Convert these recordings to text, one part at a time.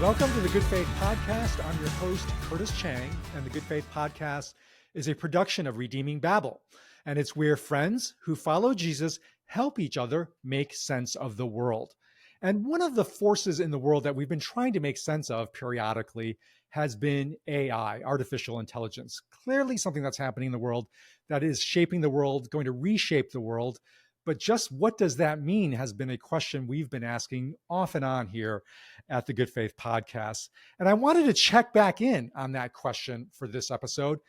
Welcome to the Good Faith Podcast. I'm your host, Curtis Chang, and the Good Faith Podcast is a production of Redeeming Babel. And it's where friends who follow Jesus help each other make sense of the world. And one of the forces in the world that we've been trying to make sense of periodically has been AI, artificial intelligence. Clearly something that's happening in the world that is shaping the world, going to reshape the world. But just what does that mean has been a question we've been asking off and on here at the Good Faith Podcast. And I wanted to check back in on that question for this episode.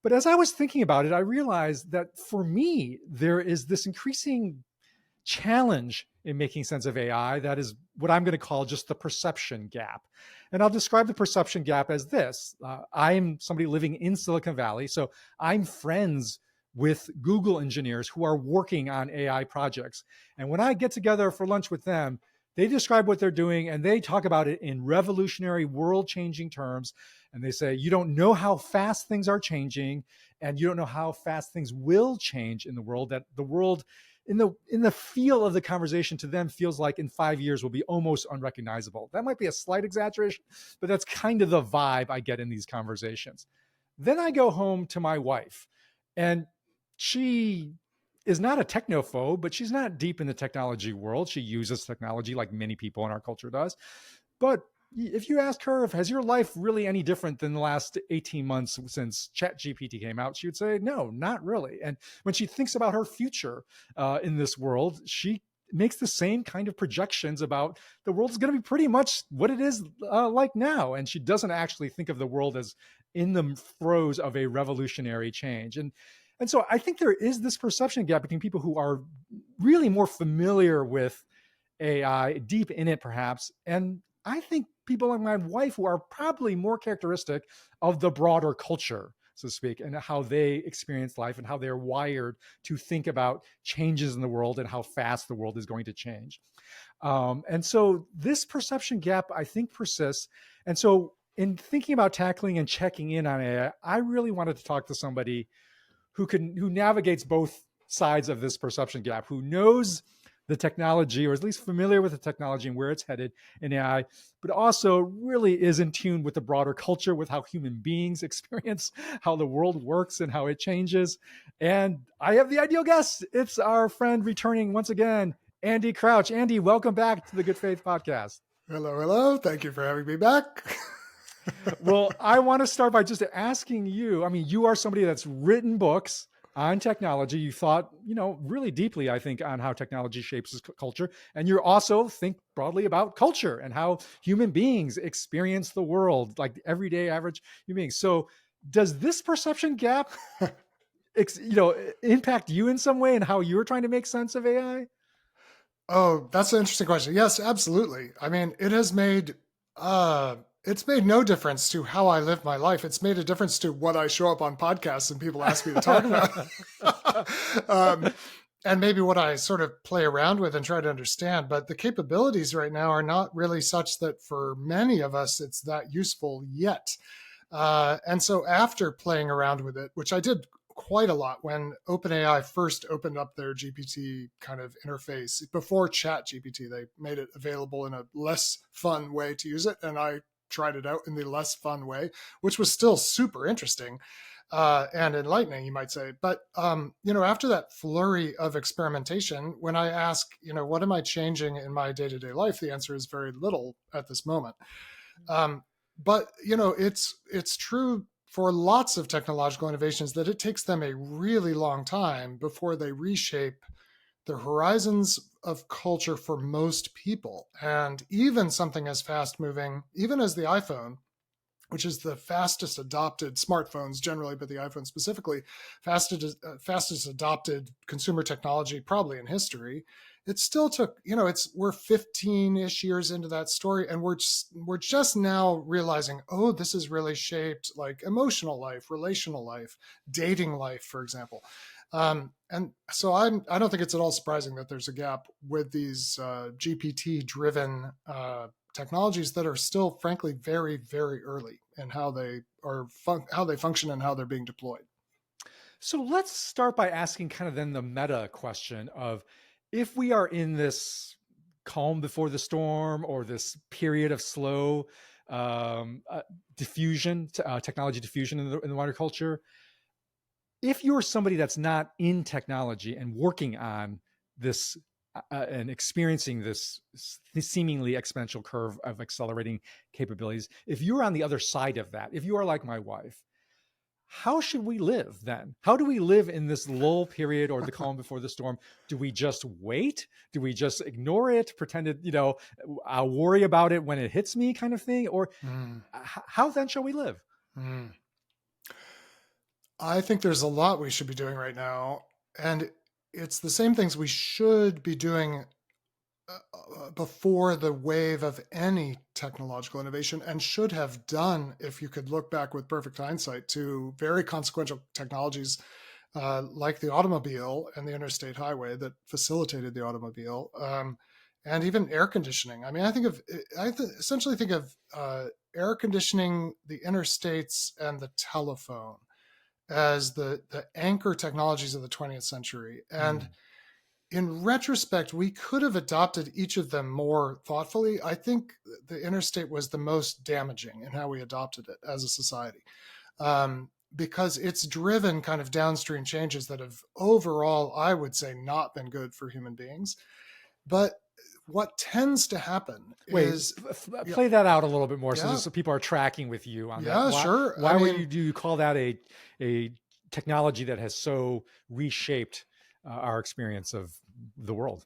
But as I was thinking about it, I realized that for me, there is this increasing challenge in making sense of AI that is what I'm going to call just the perception gap. And I'll describe the perception gap as this. I'm somebody living in Silicon Valley, so I'm friends with Google engineers who are working on AI projects. And when I get together for lunch with them, they describe what they're doing and they talk about it in revolutionary, world-changing terms. And they say, you don't know how fast things are changing, and you don't know how fast things will change in the world, that the world in the feel of the conversation to them feels like in 5 years will be almost unrecognizable. That might be a slight exaggeration, but that's kind of the vibe I get in these conversations. Then I go home to my wife, and she is not a technophobe, but she's not deep in the technology world. She uses technology like many people in our culture does. But if you ask her, has your life really any different than the last 18 months since ChatGPT came out? She would say, no, not really. And when she thinks about her future in this world, she makes the same kind of projections about the world is going to be pretty much what it is like now. And she doesn't actually think of the world as in the throes of a revolutionary change. And so I think there is this perception gap between people who are really more familiar with AI, deep in it perhaps, and I think people like my wife who are probably more characteristic of the broader culture, so to speak, and how they experience life and how they're wired to think about changes in the world and how fast the world is going to change. And so this perception gap, I think, persists. And so in thinking about tackling and checking in on AI, I really wanted to talk to somebody who navigates both sides of this perception gap, who knows the technology, or at least familiar with the technology and where it's headed in AI, but also really is in tune with the broader culture, with how human beings experience how the world works and how it changes. And I have the ideal guest. It's our friend returning once again, Andy Crouch. Andy, welcome back to the Good Faith Podcast. Hello, hello. Thank you for having me back. Well, I want to start by just asking you, I mean, you are somebody that's written books on technology. You thought, really deeply, I think, on how technology shapes culture. And you also think broadly about culture and how human beings experience the world, like everyday average human beings. So does this perception gap, impact you in some way and how you're trying to make sense of AI? Oh, that's an interesting question. Yes, absolutely. I mean, it's made no difference to how I live my life. It's made a difference to what I show up on podcasts and people ask me to talk about. And maybe what I sort of play around with and try to understand. But the capabilities right now are not really such that for many of us, it's that useful yet. And so after playing around with it, which I did quite a lot when OpenAI first opened up their GPT kind of interface before ChatGPT, they made it available in a less fun way to use it. And I tried it out in the less fun way, which was still super interesting and enlightening, you might say. But, after that flurry of experimentation, when I ask, what am I changing in my day-to-day life? The answer is very little at this moment. But, it's true for lots of technological innovations that it takes them a really long time before they reshape the horizons of culture for most people. And even something as fast moving, even as the iPhone, which is the fastest adopted smartphones generally, but the iPhone specifically, fastest adopted consumer technology probably in history. It still took, we're 15-ish years into that story, and we're just now realizing, oh, this has really shaped like emotional life, relational life, dating life, for example. And so I don't think it's at all surprising that there's a gap with these GPT-driven technologies that are still, frankly, very, very early in how they function and how they're being deployed. So let's start by asking kind of then the meta question of, if we are in this calm before the storm or this period of slow um, uh, diffusion, technology diffusion in the wider culture. If you're somebody that's not in technology and working on this and experiencing this seemingly exponential curve of accelerating capabilities, if you're on the other side of that, if you are like my wife, how should we live then? How do we live in this lull period or the calm before the storm? Do we just wait? Do we just ignore it, pretend it, I'll worry about it when it hits me kind of thing? Or Mm, how then shall we live? mm. I think there's a lot we should be doing right now. And it's the same things we should be doing before the wave of any technological innovation, and should have done, if you could look back with perfect hindsight, to very consequential technologies like the automobile and the interstate highway that facilitated the automobile, and even air conditioning. I mean, essentially think of air conditioning, the interstates, and the telephone as the anchor technologies of the 20th century. And Mm. in retrospect, we could have adopted each of them more thoughtfully. I think the interstate was the most damaging in how we adopted it as a society, because it's driven kind of downstream changes that have overall, I would say, not been good for human beings. But what tends to happen Wait, is, yeah, play that out a little bit more yeah, so people are tracking with you on that. yeah, Why sure. I why would mean, you do you call that a technology that has so reshaped our experience of the world?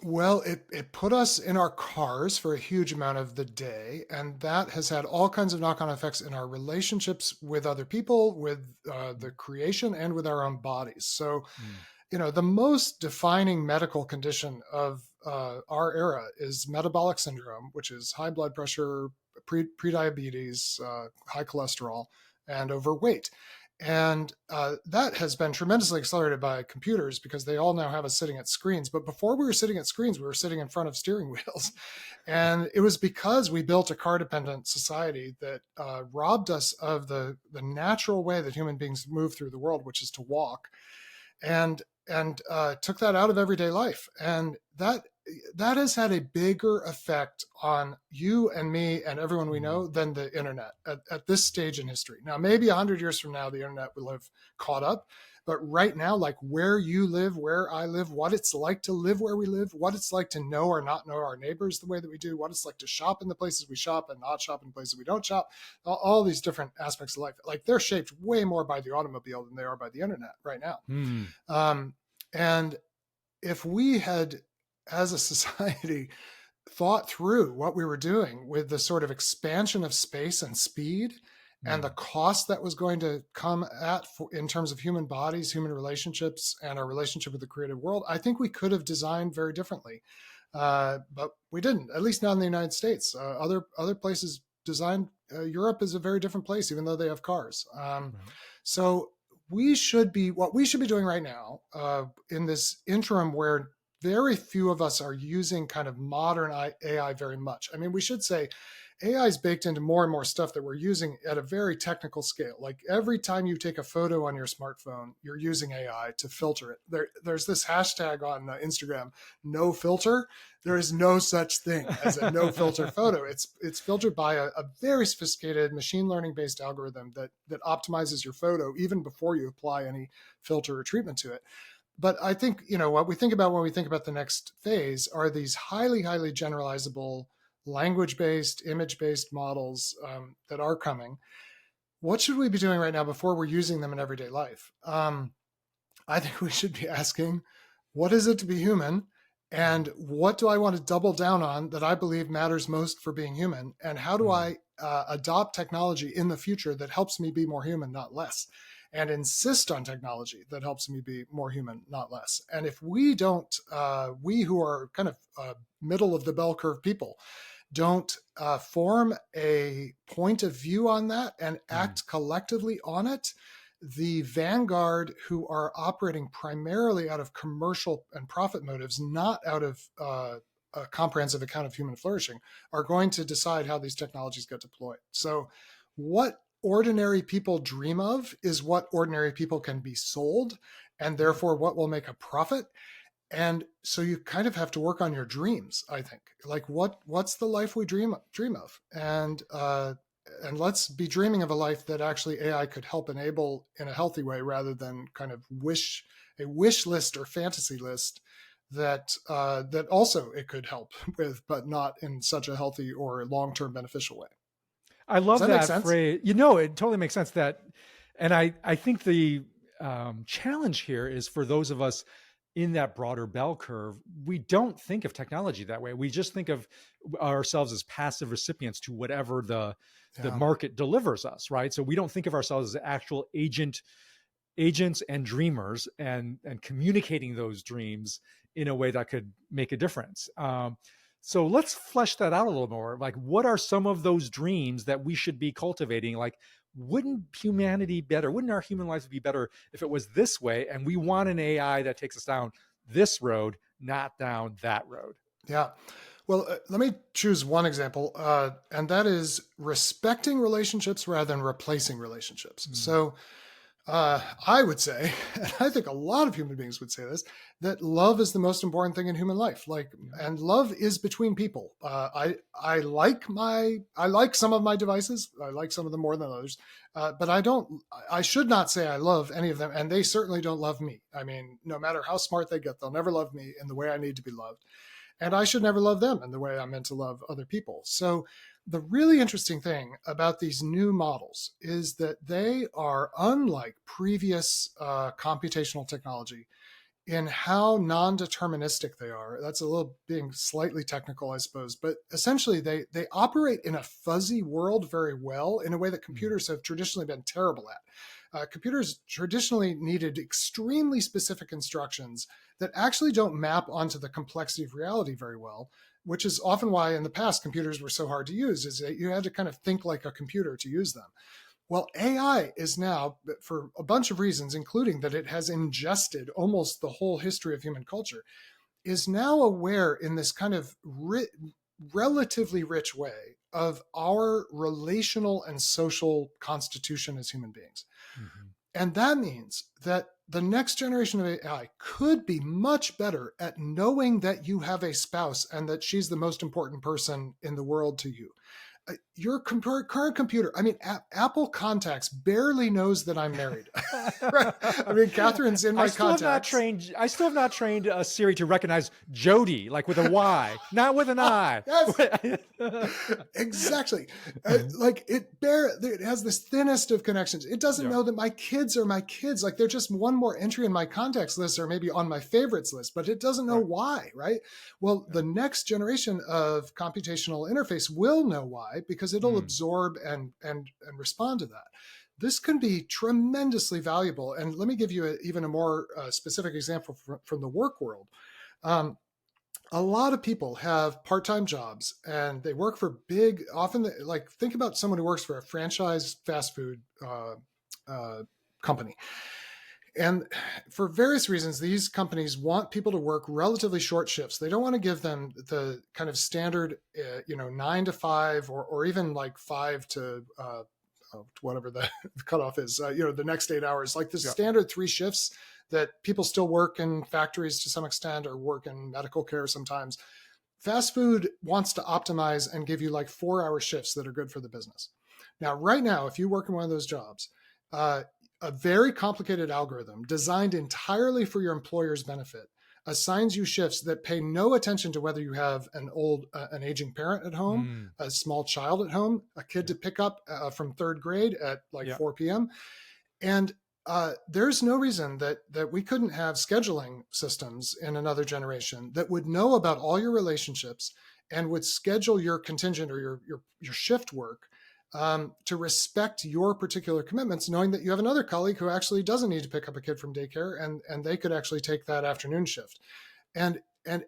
well, it put us in our cars for a huge amount of the day, and that has had all kinds of knock-on effects in our relationships with other people, with the creation, and with our own bodies. So, Mm. the most defining medical condition of our era is metabolic syndrome, which is high blood pressure, prediabetes, high cholesterol, and overweight. And that has been tremendously accelerated by computers because they all now have us sitting at screens. But before we were sitting at screens, we were sitting in front of steering wheels. And it was because we built a car dependent society that robbed us of the natural way that human beings move through the world, which is to walk, and took that out of everyday life. And that has had a bigger effect on you and me and everyone we Mm. know than the internet at this stage in history. Now, maybe 100 years from now, the internet will have caught up. But right now, like where you live, where I live, what it's like to live where we live, what it's like to know or not know our neighbors the way that we do, what it's like to shop in the places we shop and not shop in places we don't shop, all these different aspects of life, like they're shaped way more by the automobile than they are by the internet right now. Mm. Um, and if we had, as a society, thought through what we were doing with the sort of expansion of space and speed and the Mm. cost that was going to come in terms of human bodies, human relationships, and our relationship with the creative world, I think we could have designed very differently. But we didn't, at least not in the United States. Other places designed, Europe is a very different place, even though they have cars. Right. So what we should be doing right now, in this interim where very few of us are using kind of modern AI very much. I mean, we should say AI is baked into more and more stuff that we're using at a very technical scale. Like every time you take a photo on your smartphone, you're using AI to filter it. There's this hashtag on Instagram, no filter. There is no such thing as a no filter photo. It's filtered by a very sophisticated machine learning based algorithm that optimizes your photo even before you apply any filter or treatment to it. But I think, what we think about when we think about the next phase are these highly generalizable language-based, image-based models, that are coming. What should we be doing right now before we're using them in everyday life? I think we should be asking, what is it to be human? And what do I want to double down on that I believe matters most for being human? And how do Mm. I adopt technology in the future that helps me be more human, not less? And insist on technology that helps me be more human, not less. And if we don't, we who are kind of middle of the bell curve people, don't form a point of view on that and Mm. act collectively on it, the vanguard, who are operating primarily out of commercial and profit motives, not out of a comprehensive account of human flourishing, are going to decide how these technologies get deployed. So, what ordinary people dream of is what ordinary people can be sold, and therefore what will make a profit. And so you kind of have to work on your dreams, I think. Like what's the life we dream of? And let's be dreaming of a life that actually AI could help enable in a healthy way, rather than kind of a wish list or fantasy list that also it could help with, but not in such a healthy or long-term beneficial way. I Does love that make that sense? phrase. It totally makes sense that, and I think the challenge here is for those of us in that broader bell curve, we don't think of technology that way. We just think of ourselves as passive recipients to whatever the Yeah. market delivers us, right? So we don't think of ourselves as actual agents and dreamers, and communicating those dreams in a way that could make a difference. So let's flesh that out a little more. Like, what are some of those dreams that we should be cultivating? Like, wouldn't humanity better? Wouldn't our human lives be better if it was this way? And we want an AI that takes us down this road, not down that road. Yeah. Well, let me choose one example, and that is respecting relationships rather than replacing relationships. Mm. So I would say, and I think a lot of human beings would say this, that love is the most important thing in human life. Like, and love is between people. I like some of my devices. I like some of them more than others, but I don't. I should not say I love any of them, and they certainly don't love me. I mean, no matter how smart they get, they'll never love me in the way I need to be loved, and I should never love them in the way I'm meant to love other people. So the really interesting thing about these new models is that they are unlike previous computational technology in how non-deterministic they are. That's a little being slightly technical, I suppose, but essentially they operate in a fuzzy world very well, in a way that computers have traditionally been terrible at. Computers traditionally needed extremely specific instructions that actually don't map onto the complexity of reality very well, which is often why in the past computers were so hard to use, is that you had to kind of think like a computer to use them. Well, AI is now, for a bunch of reasons, including that it has ingested almost the whole history of human culture, is now aware in this kind of relatively rich way of our relational and social constitution as human beings. Mm-hmm. And that means that the next generation of AI could be much better at knowing that you have a spouse and that she's the most important person in the world to you. Your current computer, I mean, Apple Contacts barely knows that I'm married. Right? I mean, Catherine's in my contacts. I still have not trained Siri to recognize Jody, like with a Y, not with an I. Yes, exactly. Like it has this thinnest of connections. It doesn't know that my kids are my kids. Like they're just one more entry in my contacts list, or maybe on my favorites list, but it doesn't know why, right? Well, the next generation of computational interface will know why, because it'll absorb and respond to that. This can be tremendously valuable. And let me give you even a more specific example from the work world. A lot of people have part-time jobs and they work for big, often like think about someone who works for a franchise fast food company. And for various reasons, these companies want people to work relatively short shifts. They don't want to give them the kind of standard, 9 to 5 or even like 5 to whatever the cutoff is, the next 8 hours, like the standard 3 shifts that people still work in factories to some extent or work in medical care sometimes. Fast food wants to optimize and give you like 4-hour shifts that are good for the business. Now, right now, if you work in one of those jobs, a very complicated algorithm designed entirely for your employer's benefit assigns you shifts that pay no attention to whether you have an aging parent at home, a small child at home, a kid to pick up from 3rd grade at 4 p.m. And there's no reason that we couldn't have scheduling systems in another generation that would know about all your relationships and would schedule your contingent or your shift work to respect your particular commitments, knowing that you have another colleague who actually doesn't need to pick up a kid from daycare, and they could actually take that afternoon shift. And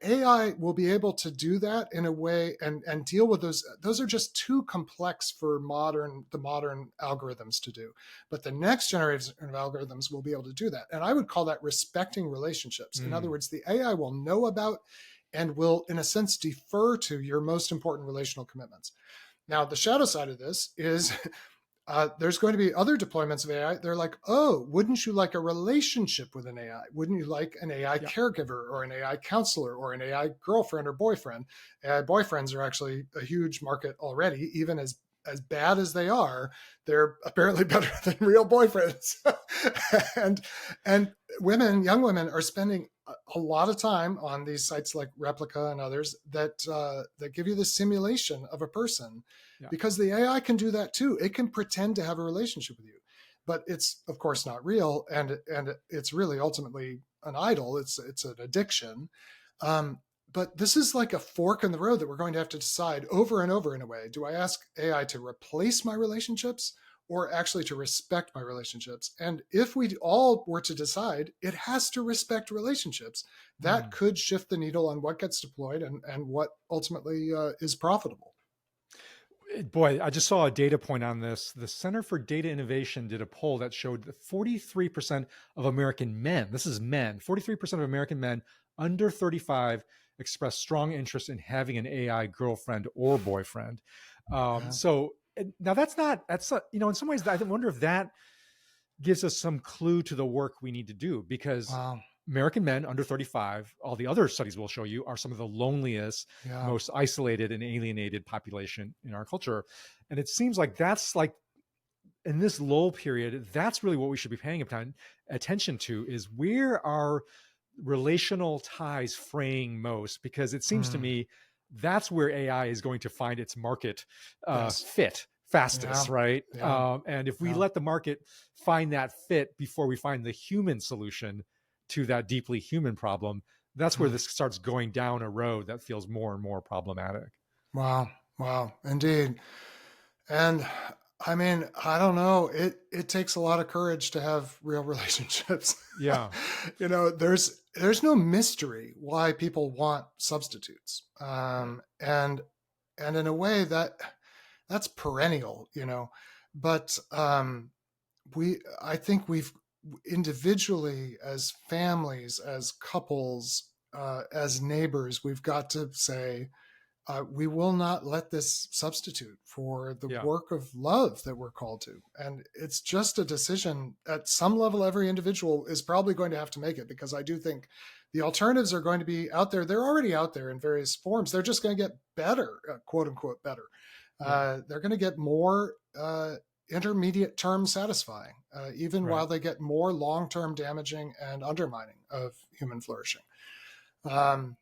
AI will be able to do that in a way and deal with those. Those are just too complex for the modern algorithms to do. But the next generation of algorithms will be able to do that. And I would call that respecting relationships. In other words, the AI will know about and will, in a sense, defer to your most important relational commitments. Now, the shadow side of this is There's going to be other deployments of AI. They're like, oh, wouldn't you like a relationship with an AI? Wouldn't you like an AI caregiver or an AI counselor or an AI girlfriend or boyfriend? AI boyfriends are actually a huge market already, even as bad as they are, they're apparently better than real boyfriends. and women, young women, are spending a lot of time on these sites like Replica and others that give you the simulation of a person, because the AI can do that too. It can pretend to have a relationship with you, but it's of course not real, and it's really ultimately an idol. It's an addiction. But this is like a fork in the road that we're going to have to decide over and over in a way. Do I ask AI to replace my relationships or actually to respect my relationships? And if we all were to decide it has to respect relationships, that could shift the needle on what gets deployed and what ultimately is profitable. Boy, I just saw a data point on this. The Center for Data Innovation did a poll that showed that 43% of American men, this is men, 43% of American men under 35 express strong interest in having an AI girlfriend or boyfriend. So now that's in some ways, I wonder if that gives us some clue to the work we need to do, because American men under 35, all the other studies will show you, are some of the loneliest, most isolated and alienated population in our culture. And it seems like that's like, in this lull period, that's really what we should be paying attention to, is where our relational ties fraying most, because it seems to me that's where AI is going to find its market fit fastest, right? And if we let the market find that fit before we find the human solution to that deeply human problem, that's where this starts going down a road that feels more and more problematic. Wow. Indeed. And I mean, I don't know. It takes a lot of courage to have real relationships. Yeah. There's no mystery why people want substitutes. And in a way that's perennial, but I think we've individually, as families, as couples, as neighbors, we've got to say, we will not let this substitute for the work of love that we're called to. And it's just a decision at some level. Every individual is probably going to have to make it, because I do think the alternatives are going to be out there. They're already out there in various forms. They're just going to get better, quote unquote, better. They're going to get more intermediate term satisfying, even while they get more long-term damaging and undermining of human flourishing.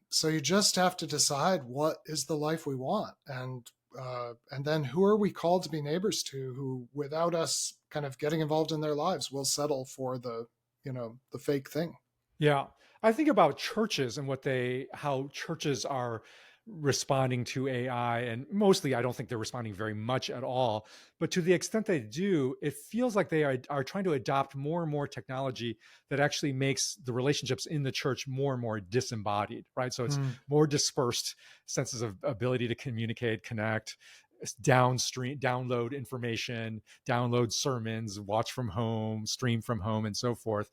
So you just have to decide what is the life we want, and then who are we called to be neighbors to, who, without us kind of getting involved in their lives, will settle for the fake thing. Yeah. I think about churches and how churches are responding to AI. And mostly, I don't think they're responding very much at all. But to the extent they do, it feels like they are trying to adopt more and more technology that actually makes the relationships in the church more and more disembodied, right? So it's more dispersed senses of ability to communicate, connect, download information, download sermons, watch from home, stream from home, and so forth.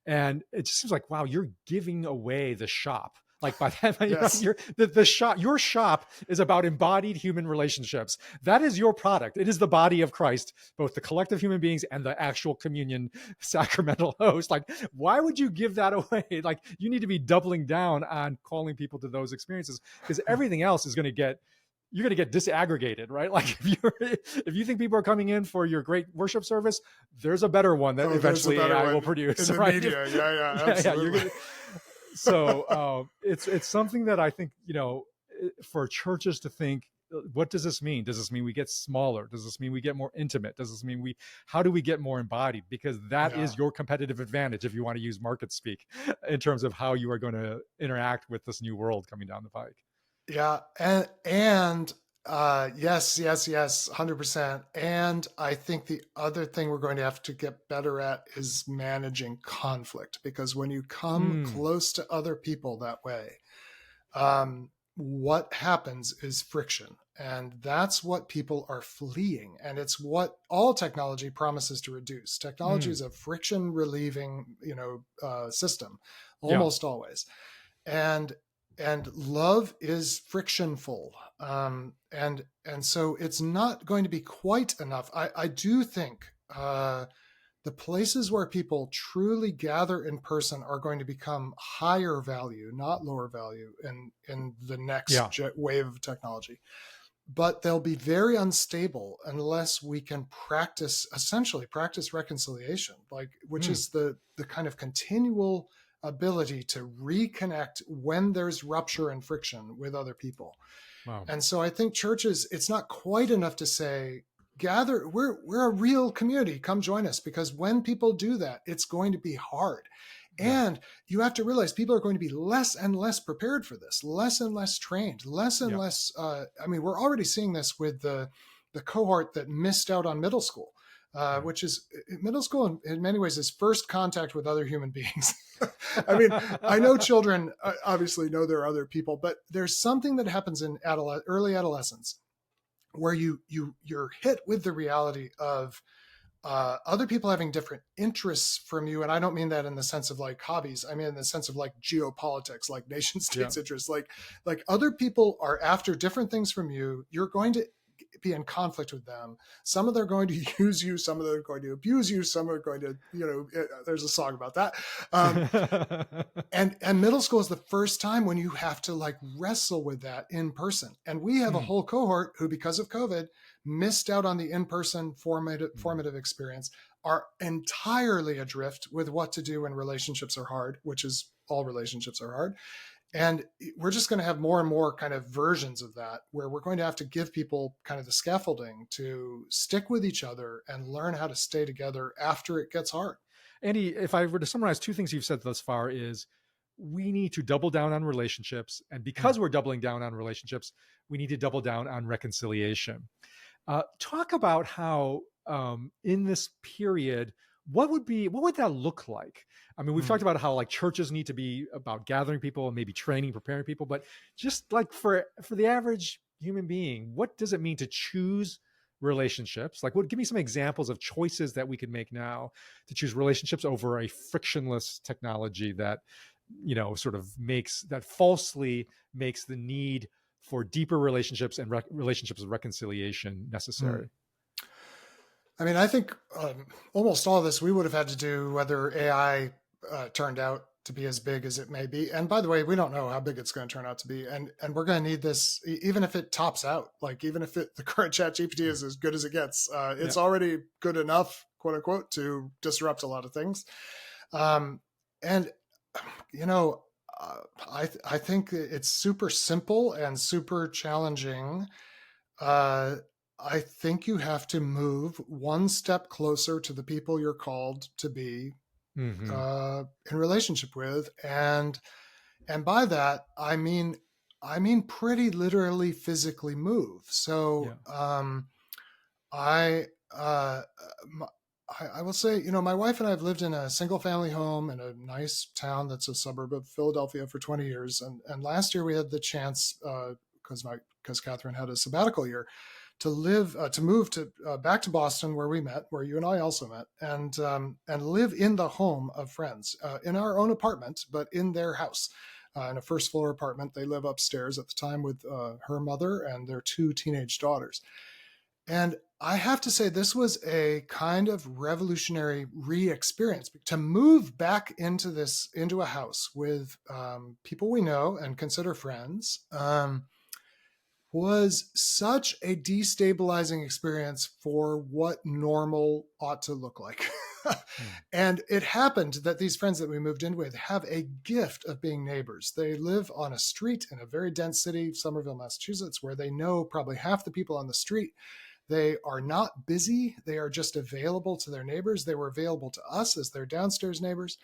And it just seems like, wow, you're giving away the shop. Like by that, Yes. the shop, your shop is about embodied human relationships. That is your product. It is the body of Christ, both the collective human beings and the actual communion sacramental host. Like, why would you give that away? Like, you need to be doubling down on calling people to those experiences, because everything else is going to get, you're going to get disaggregated, right? Like if you think people are coming in for your great worship service, there's a better one that eventually AI will produce. In the media. Absolutely. So it's something that I think, for churches to think, what does this mean? Does this mean we get smaller? Does this mean we get more intimate? Does this mean how do we get more embodied? Because that is your competitive advantage, if you want to use market speak, in terms of how you are going to interact with this new world coming down the pike. Yeah. And yes, 100%. And I think the other thing we're going to have to get better at is managing conflict, because when you come close to other people that way, what happens is friction. And that's what people are fleeing. And it's what all technology promises to reduce. Technology is a friction relieving, system, almost always. And and love is frictionful. And so it's not going to be quite enough. I do think the places where people truly gather in person are going to become higher value, not lower value, in the next Yeah. wave of technology. But they'll be very unstable unless we can essentially practice reconciliation, like, which Mm. is the kind of continual ability to reconnect when there's rupture and friction with other people. Wow. And so I think churches, it's not quite enough to say, gather, we're a real community, come join us, because when people do that, it's going to be hard. Yeah. And you have to realize people are going to be less and less prepared for this, less and less trained, less and Yeah. less. I mean, we're already seeing this with the cohort that missed out on middle school, Right. which is middle school in many ways is first contact with other human beings. I mean, I know children obviously know there are other people, but there's something that happens in early adolescence where you're hit with the reality of other people having different interests from you. And I don't mean that in the sense of like hobbies. I mean in the sense of like geopolitics, like nation Yeah. states interests. Like other people are after different things from you. You're going to be in conflict with them. Some of them are going to use you. Some of them are going to abuse you. Some are going to, there's a song about that. And middle school is the first time when you have to like wrestle with that in person. And we have a Mm. whole cohort who, because of COVID, missed out on the in-person Mm. formative experience, are entirely adrift with what to do when relationships are hard, which is all relationships are hard. And we're just going to have more and more kind of versions of that, where we're going to have to give people kind of the scaffolding to stick with each other and learn how to stay together after it gets hard. Andy, if I were to summarize two things you've said thus far is we need to double down on relationships. And Mm. because we're doubling down on relationships, we need to double down on reconciliation. Talk about how in this period, what would that look like? I mean, we've Mm. talked about how like churches need to be about gathering people and maybe training, preparing people, but just like for the average human being, what does it mean to choose relationships? Like, give me some examples of choices that we could make now to choose relationships over a frictionless technology that sort of falsely makes the need for deeper relationships and relationships of reconciliation Mm. necessary. I mean, I think almost all of this we would have had to do whether AI turned out to be as big as it may be. And by the way, we don't know how big it's going to turn out to be. And we're going to need this, even if it tops out, like even if the current chat GPT is as good as it gets, it's already good enough, quote unquote, to disrupt a lot of things. And, you know, I think it's super simple and super challenging. I think you have to move one step closer to the people you're called to be Mm-hmm. in relationship with, and by that I mean pretty literally physically move. So Yeah. I uh, I will say, my wife and I have lived in a single family home in a nice town that's a suburb of Philadelphia for 20 years, and last year we had the chance because Catherine had a sabbatical year to move to back to Boston, where we met, where you and I also met, and live in the home of friends in our own apartment, but in their house, in a first floor apartment. They live upstairs at the time with her mother and their two teenage daughters. And I have to say, this was a kind of revolutionary re-experience to move back into a house with people we know and consider friends. Was such a destabilizing experience for what normal ought to look like. Mm. And it happened that these friends that we moved in with have a gift of being neighbors. They live on a street in a very dense city, Somerville, Massachusetts, where they know probably half the people on the street. They are not busy. They are just available to their neighbors. They were available to us as their downstairs neighbors.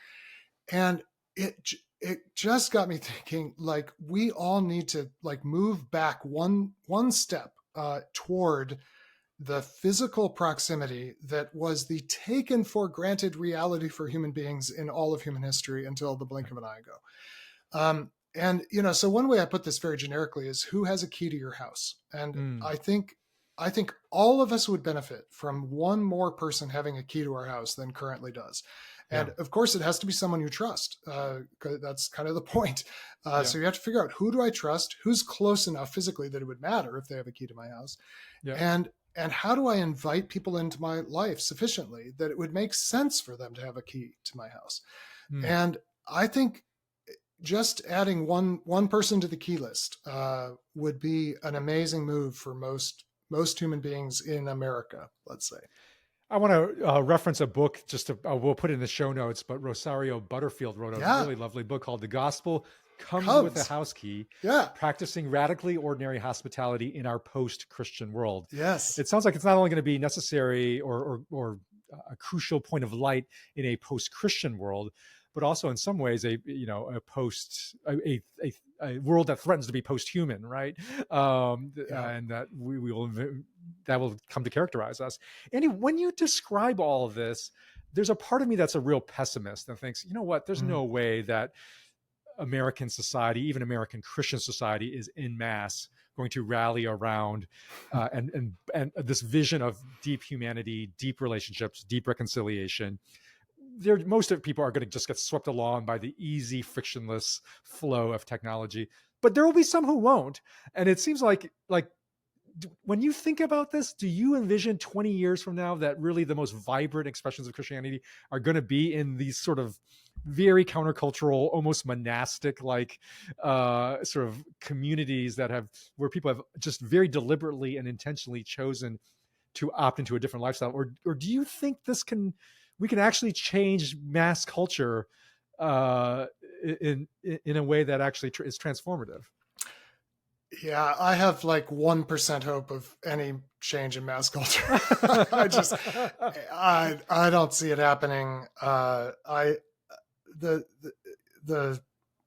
And it just got me thinking, like, we all need to like move back one step toward the physical proximity that was the taken for granted reality for human beings in all of human history until the blink of an eye ago. And so one way I put this very generically is, who has a key to your house? And Mm. I think all of us would benefit from one more person having a key to our house than currently does. Yeah. And of course, it has to be someone you trust. 'Cause that's kind of the point. Yeah. So you have to figure out, who do I trust? Who's close enough physically that it would matter if they have a key to my house? Yeah. And how do I invite people into my life sufficiently that it would make sense for them to have a key to my house? Mm. And I think just adding one person to the key list would be an amazing move for most human beings in America, let's say. I want to reference a book, just to, we'll put it in the show notes, but Rosario Butterfield wrote a Yeah, really lovely book called The Gospel Comes with a comes. House Key, Yeah. Practicing Radically Ordinary Hospitality in Our Post-Christian World. Yes. It sounds like it's not only going to be necessary or a crucial point of light in a post-Christian world, but also in some ways a world that threatens to be post-human, right? Yeah. And that that will come to characterize us. Andy, when you describe all of this, there's a part of me that's a real pessimist and thinks, you know what, there's Mm. no way that American society, even American Christian society, is in mass going to rally around and this vision of deep humanity, deep relationships, deep reconciliation. Most of people are going to just get swept along by the easy, frictionless flow of technology, but there will be some who won't. And it seems like when you think about this, do you envision 20 years from now that really the most vibrant expressions of Christianity are going to be in these sort of very countercultural, almost monastic like sort of communities where people have just very deliberately and intentionally chosen to opt into a different lifestyle? Or do you think we can actually change mass culture uh, in a way that actually is transformative? Yeah, I have like 1% hope of any change in mass culture. I just, I don't see it happening. The, the the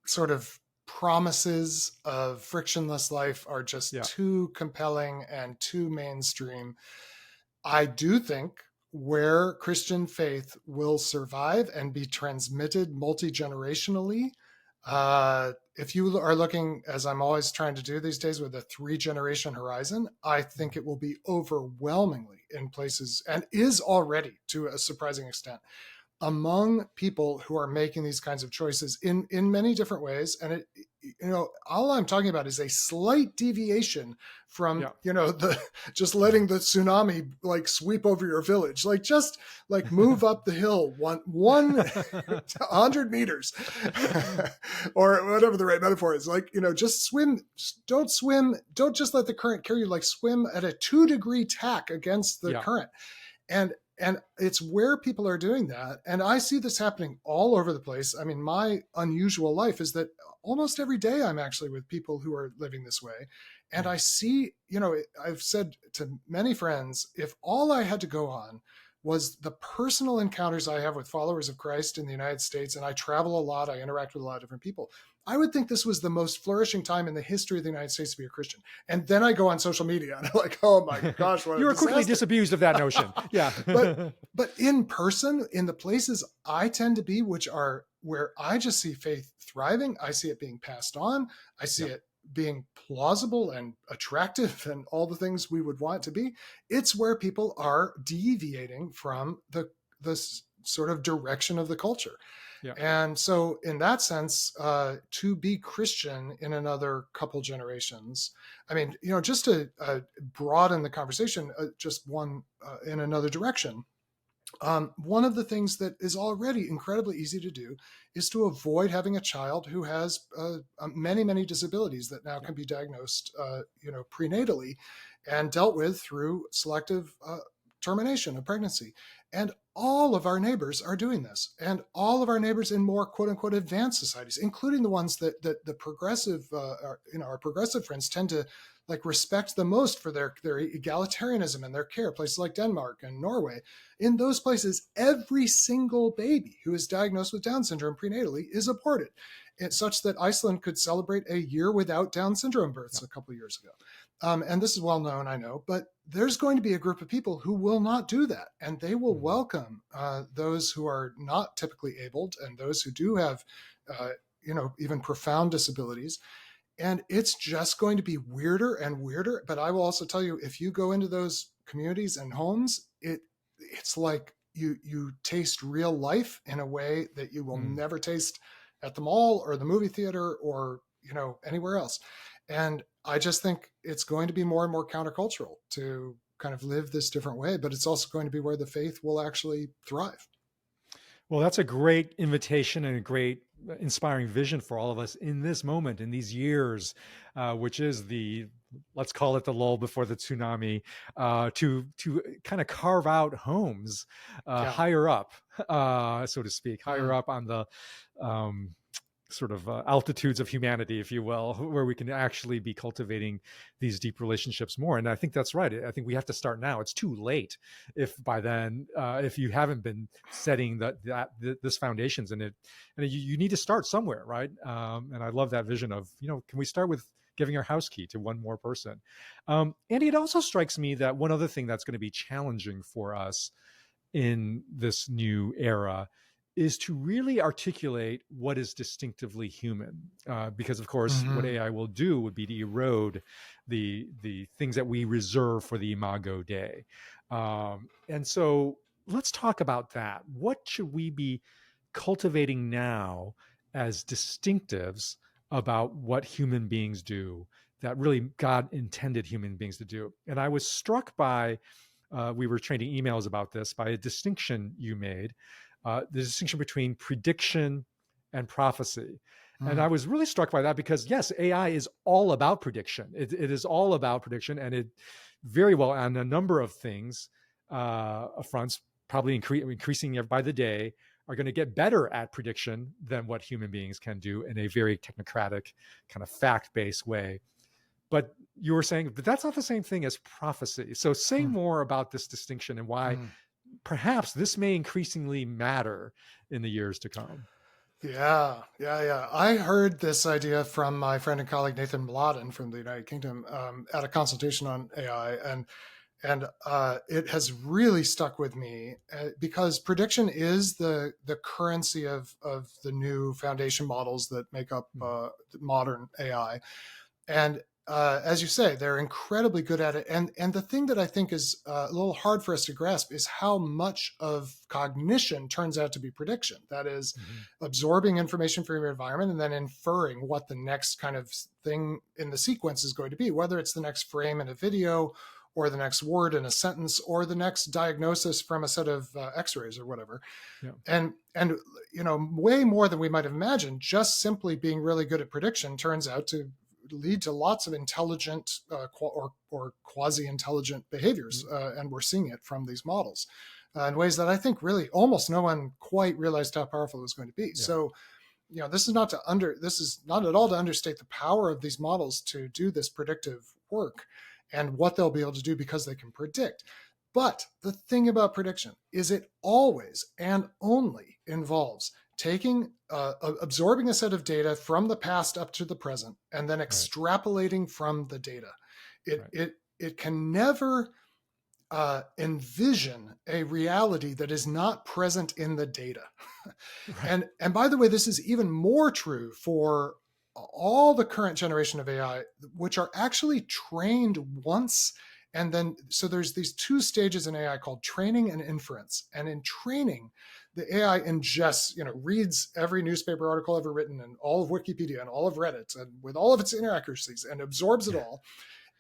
sort of promises of frictionless life are just Yeah. too compelling and too mainstream. I do think where Christian faith will survive and be transmitted multi-generationally, if you are looking, as I'm always trying to do these days, with a 3-generation horizon, I think it will be overwhelmingly in places, and is already to a surprising extent, among people who are making these kinds of choices in many different ways. And it, all I'm talking about is a slight deviation from, Yeah. the just letting the tsunami like sweep over your village, like just like move up the hill one 100 meters or whatever the right metaphor is, like, just swim. Don't just let the current carry you, like swim at a 2-degree tack against the Yeah. current. And it's where people are doing that. And I see this happening all over the place. I mean, my unusual life is that almost every day I'm actually with people who are living this way. And I see, I've said to many friends, if all I had to go on was the personal encounters I have with followers of Christ in the United States, and I travel a lot, I interact with a lot of different people, I would think this was the most flourishing time in the history of the United States to be a Christian. And then I go on social media and I'm like, oh my gosh, what you a were quickly disaster. disabused of that notion. Yeah. But in person, in the places I tend to be, which are where I just see faith thriving, I see it being passed on, I see it being plausible and attractive and all the things we would want it to be. It's where people are deviating from the sort of direction of the culture. Yeah. And so in that sense, to be Christian in another couple generations, I mean, just to broaden the conversation, just one in another direction. One of the things that is already incredibly easy to do is to avoid having a child who has many, many disabilities that now can be diagnosed, prenatally and dealt with through selective termination of pregnancy. And all of our neighbors are doing this, and all of our neighbors in more quote unquote advanced societies, including the ones that the progressive, our progressive friends tend to like respect the most for their egalitarianism and their care, places like Denmark and Norway. In those places, every single baby who is diagnosed with Down syndrome prenatally is aborted. It's such that Iceland could celebrate a year without Down syndrome births a couple of years ago. And this is well known, I know, but there's going to be a group of people who will not do that. And they will welcome those who are not typically abled and those who do have, even profound disabilities. And it's just going to be weirder and weirder. But I will also tell you, if you go into those communities and homes, it's like you taste real life in a way that you will Mm. never taste at the mall or the movie theater or anywhere else. And I just think it's going to be more and more countercultural to kind of live this different way, but it's also going to be where the faith will actually thrive. Well, that's a great invitation and a great inspiring vision for all of us in this moment, in these years, which is let's call it the lull before the tsunami, to kind of carve out homes Yeah. higher up, so to speak, higher Mm, up on the um, sort of altitudes of humanity, if you will, where we can actually be cultivating these deep relationships more. And I think that's right. I think we have to start now. It's too late if by then, if you haven't been setting this foundations in it, and you need to start somewhere, right? And I love that vision of, can we start with giving our house key to one more person? Andy, it also strikes me that one other thing that's going to be challenging for us in this new era is to really articulate what is distinctively human, because of course what mhm, AI will do would be to erode the things that we reserve for the Imago Dei, and so let's talk about that. What should we be cultivating now as distinctives about what human beings do that really God intended human beings to do? And I was struck by, we were trading emails about this, by a distinction you made, the distinction between prediction and prophecy. And mm, I was really struck by that because, yes, AI is all about prediction. It is all about prediction, and it very well on a number of things, fronts, probably increasing by the day, are going to get better at prediction than what human beings can do in a very technocratic, kind of fact based way. But you were saying that that's not the same thing as prophecy. So say mm, more about this distinction and why mm. perhaps this may increasingly matter in the years to come. Yeah. I heard this idea from my friend and colleague Nathan Mladen from the United Kingdom at a consultation on AI, and it has really stuck with me because prediction is the currency of the new foundation models that make up Mm. modern AI. And as you say, they're incredibly good at it. And the thing that I think is a little hard for us to grasp is how much of cognition turns out to be prediction. That is, Mm-hmm. absorbing information from your environment and then inferring what the next kind of thing in the sequence is going to be, whether it's the next frame in a video or the next word in a sentence or the next diagnosis from a set of x-rays or whatever. Yeah. And way more than we might have imagined. Just simply being really good at prediction turns out to lead to lots of intelligent or quasi-intelligent behaviors, Mm-hmm. and we're seeing it from these models in ways that I think really almost no one quite realized how powerful it was going to be. Yeah. So, this is not at all to understate the power of these models to do this predictive work and what they'll be able to do because they can predict. But the thing about prediction is it always and only involves absorbing a set of data from the past up to the present and then Right. extrapolating from the data. It Right. it it can never envision a reality that is not present in the data. Right. And by the way, this is even more true for all the current generation of AI, which are actually trained once. And then, so there's these two stages in AI called training and inference. And in training, the AI ingests, reads every newspaper article ever written and all of Wikipedia and all of Reddit and with all of its inaccuracies and absorbs it Yeah. all.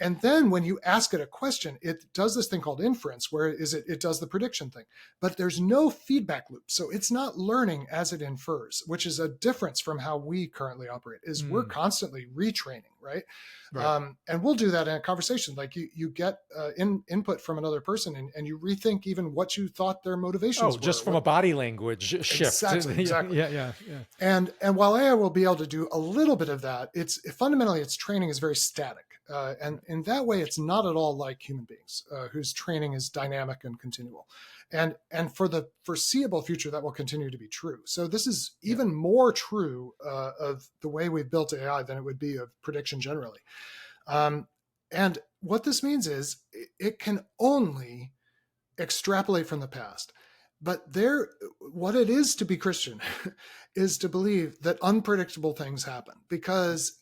And then when you ask it a question, it does this thing called inference, where it does the prediction thing, but there's no feedback loop. So it's not learning as it infers, which is a difference from how we currently operate. Is we're Mm. constantly retraining, right? Right. And we'll do that in a conversation. Like you get input from another person, and you rethink even what you thought their Oh, motivations were. just from a body language shift. Yeah. Exactly. Yeah. Yeah. Yeah. And while AI will be able to do a little bit of that, it's fundamentally its training is very static, and Right. in that way, it's not at all like human beings, whose training is dynamic and continual. And for the foreseeable future, that will continue to be true. So this is Yeah. even more true of the way we've built AI than it would be of prediction generally. Um, and what this means is it can only extrapolate from the past. But what it is to be Christian is to believe that unpredictable things happen because,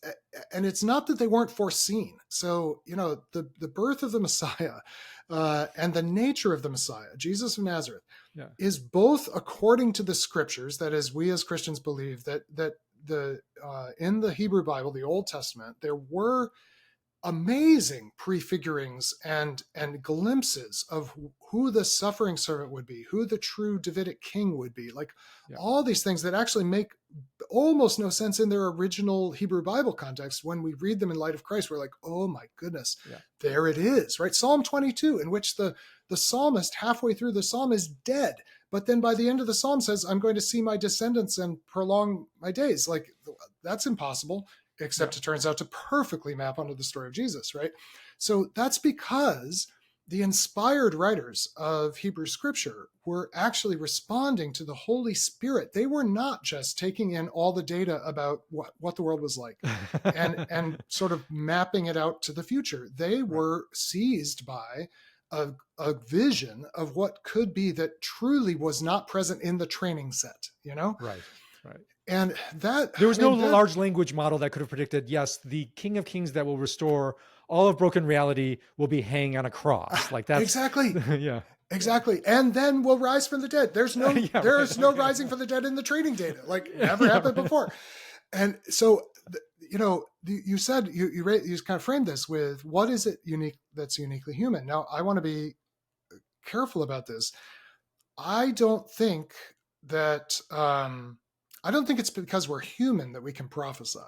and it's not that they weren't foreseen. So, the birth of the Messiah and the nature of the Messiah, Jesus of Nazareth, Yeah. is both according to the scriptures. That is, we as Christians believe that in the Hebrew Bible, the Old Testament, there were amazing prefigurings and glimpses of who the suffering servant would be, who the true Davidic king would be, like all these things that actually make almost no sense in their original Hebrew Bible context. When we read them in light of Christ, we're like, oh my goodness, there it is, right? Psalm 22, in which the psalmist halfway through the psalm is dead, but then by the end of the psalm says, I'm going to see my descendants and prolong my days. Like, that's impossible. Except it turns out to perfectly map onto the story of Jesus, right? So that's because the inspired writers of Hebrew scripture were actually responding to the Holy Spirit. They were not just taking in all the data about what the world was like and sort of mapping it out to the future. They were seized by a vision of what could be that truly was not present in the training set, Right. And that there was no large language model that could have predicted, yes, the King of Kings that will restore all of broken reality will be hanging on a cross. Like that's exactly. Yeah. Exactly. And then we'll rise from the dead. There's no rising from the dead in the training data. Like never happened before. And so, you said you kind of framed this with what is it unique that's uniquely human. Now, I want to be careful about this. I don't think it's because we're human that we can prophesy.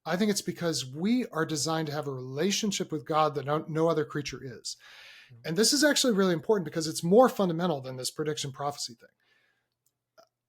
I think it's because we are designed to have a relationship with God that no other creature is. And this is actually really important because it's more fundamental than this prediction prophecy thing.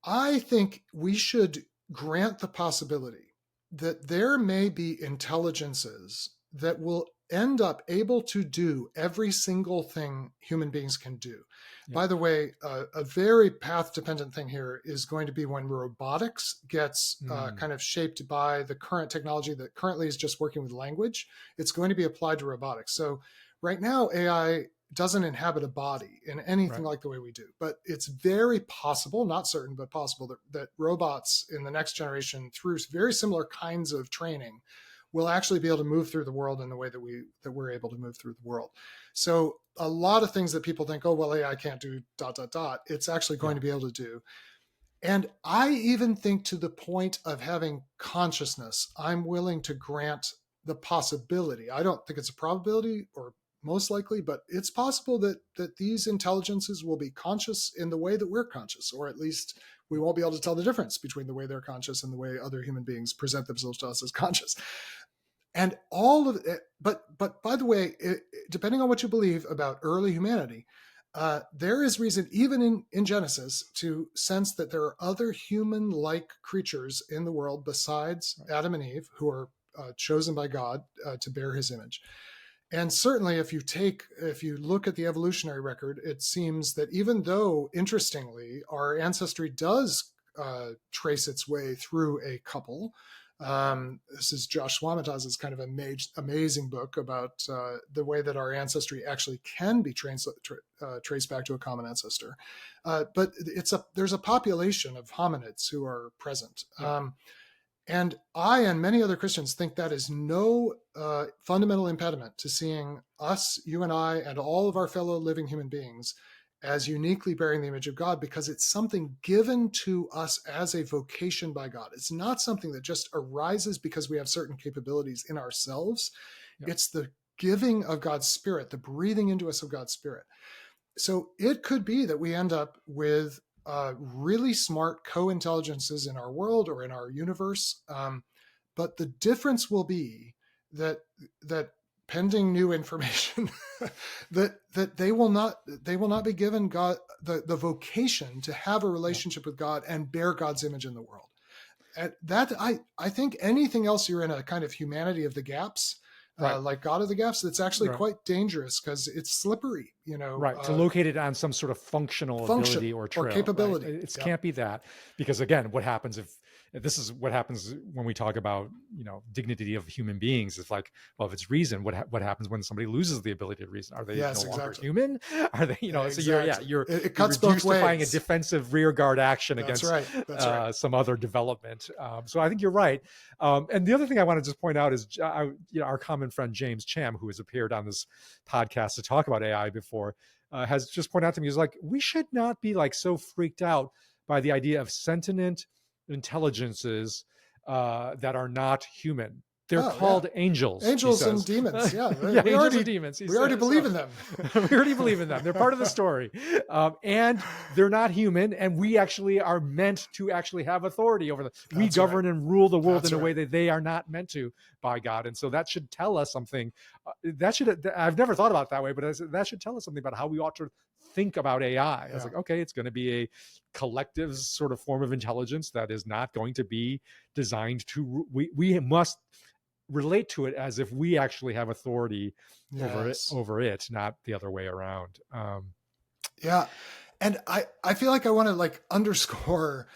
I think we should grant the possibility that there may be intelligences that will end up able to do every single thing human beings can do. Yeah. By the way, a very path-dependent thing here is going to be when robotics gets kind of shaped by the current technology that currently is just working with language. It's going to be applied to robotics. So right now, AI doesn't inhabit a body in anything like the way we do. But it's very possible, not certain, but possible that robots in the next generation, through very similar kinds of training, will actually be able to move through the world in the way that we're able to move through the world. So a lot of things that people think, oh, well, AI can't do ... it's actually going to be able to do. And I even think to the point of having consciousness, I'm willing to grant the possibility. I don't think it's a probability or most likely, but it's possible that these intelligences will be conscious in the way that we're conscious, or at least we won't be able to tell the difference between the way they're conscious and the way other human beings present themselves to us as conscious. And all of it, but by the way, depending on what you believe about early humanity, there is reason, even in Genesis, to sense that there are other human-like creatures in the world besides Adam and Eve, who are chosen by God to bear his image. And certainly, if you look at the evolutionary record, it seems that even though, interestingly, our ancestry does trace its way through a couple. This is Josh Swamitaz's kind of amazing book about the way that our ancestry actually can be traced back to a common ancestor. But there's a population of hominids who are present. And I and many other Christians think that is no fundamental impediment to seeing us, you and I, and all of our fellow living human beings as uniquely bearing the image of God, because it's something given to us as a vocation by God. It's not something that just arises because we have certain capabilities in ourselves. Yeah. It's the giving of God's Spirit, the breathing into us of God's Spirit. So it could be that we end up with really smart co-intelligences in our world or in our universe. But the difference will be that pending new information, that they will not be given God the vocation to have a relationship with God and bear God's image in the world. And that I think anything else, you're in a kind of humanity of the gaps. Like God of the gaps, that's actually quite dangerous because it's slippery, to locate it on some sort of functional ability or trail, or capability. It can't be that, because again, what happens if this is what happens when we talk about, dignity of human beings. It's like, well, if it's reason, what happens when somebody loses the ability to reason? Are they no Yes, longer exactly. human? Are they, so Exactly. you're It you're cuts both justifying a ways. defensive rearguard action That's against right. That's right. some other development. So I think you're right. And the other thing I want to just point out is, our common friend James Cham, who has appeared on this podcast to talk about AI before, has just pointed out to me, is like, we should not be like so freaked out by the idea of sentient intelligences that are not human. They're called angels. Angels and demons. Yeah. Yeah, angels and demons. We already believe in them. We already believe in them. They're part of the story. And they're not human. And we actually are meant to actually have authority over them. We govern and rule the world in a way that they are not meant to by God. And so that should tell us something. I've never thought about it that way, but that should tell us something about how we ought to think about AI. It's like, okay, it's going to be a collective sort of form of intelligence that is not going to be designed to, we must relate to it as if we actually have authority over it, not the other way around. Yeah. And I feel like I want to like underscore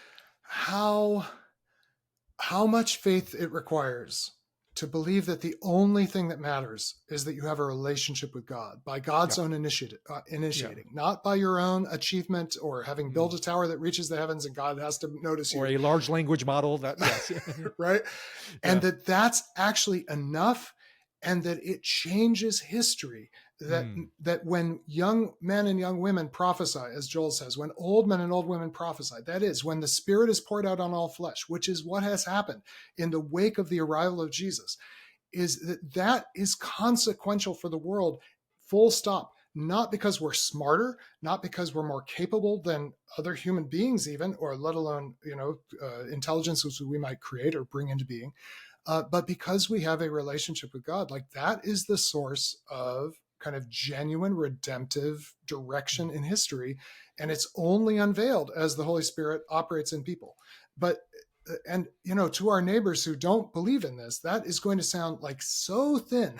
how much faith it requires to believe that the only thing that matters is that you have a relationship with God by God's own initiating, not by your own achievement or having built a tower that reaches the heavens and God has to notice you. Or a large language model that, right. And that's actually enough, and that it changes history. That when young men and young women prophesy, as Joel says, when old men and old women prophesy, that is when the Spirit is poured out on all flesh, which is what has happened in the wake of the arrival of Jesus, is that is consequential for the world, full stop. Not because we're smarter, not because we're more capable than other human beings even, or let alone, intelligences we might create or bring into being, but because we have a relationship with God. Like, that is the source of kind of genuine redemptive direction in history. And it's only unveiled as the Holy Spirit operates in people. But, and, to our neighbors who don't believe in this, that is going to sound like so thin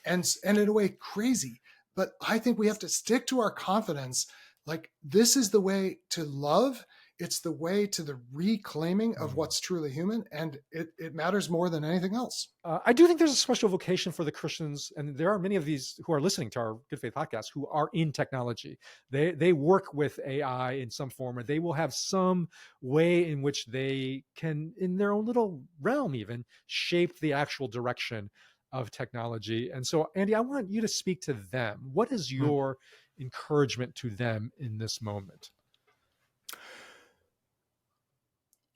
and in a way crazy. But I think we have to stick to our confidence. Like, this is the way to love. It's the way to the reclaiming of what's truly human, and it matters more than anything else. I do think there's a special vocation for the Christians, and there are many of these who are listening to our Good Faith podcast who are in technology. They work with AI in some form, or they will have some way in which they can, in their own little realm even, shape the actual direction of technology. And so, Andy, I want you to speak to them. What is your encouragement to them in this moment?